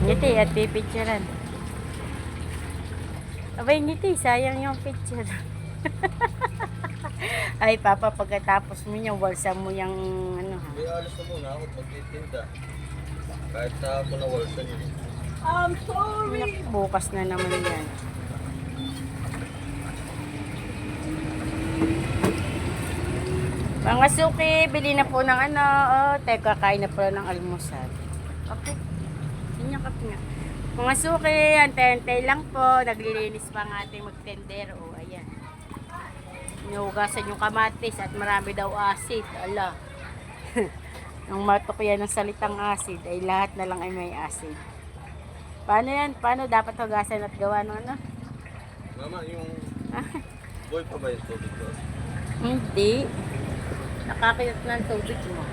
Ngiti at pipicturean. Abay, ngiti. Sayang yung picture. Ay, Papa, pagkatapos mo niya, walsa mo yung ano ha. May alis na muna ako magtitinda. Kahit sa ako na walsa niyo. I'm sorry. Bukas na naman yan. Mga suki, bili na po ng ano. Oh, teka, kain na pala ng almusal. Okay. Yun yung kape nga. Mga suki, antay-antay lang po. Naglilinis pa ang ating magtender. O, ayan. Inuhugasan yung kamatis at marami daw acid. Ala. Ang matok yan ng salitang acid ay lahat na lang ay may acid. Paano yan? Paano dapat hugasan at gawa ng ano? Mama, yung boy pa ba yung tubig ko? Hindi. Nakakayot na ang tubig mo.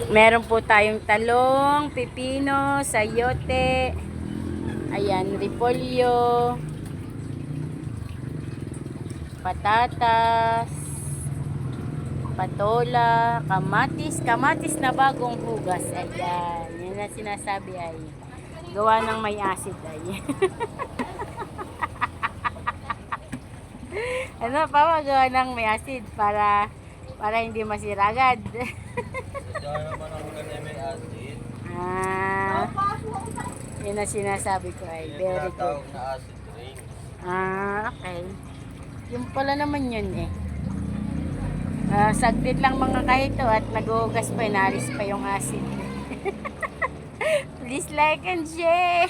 Meron po tayong talong, pipino, sayote, ayan, repolyo, patatas, patola, kamatis na bagong hugas. Ayan, yun na sinasabi ay gawa ng may acid ay. Ano pa gawa ng may acid para hindi masira agad. Kaya naman ako na may acid. Ah, yun na sinasabi ko ay Yung very good. tinatawag na acid rain. Ah, okay. Yung pala naman yun eh. Saglit lang mga kahito at naghuhugas pa, inalis pa yung acid. Please like and share.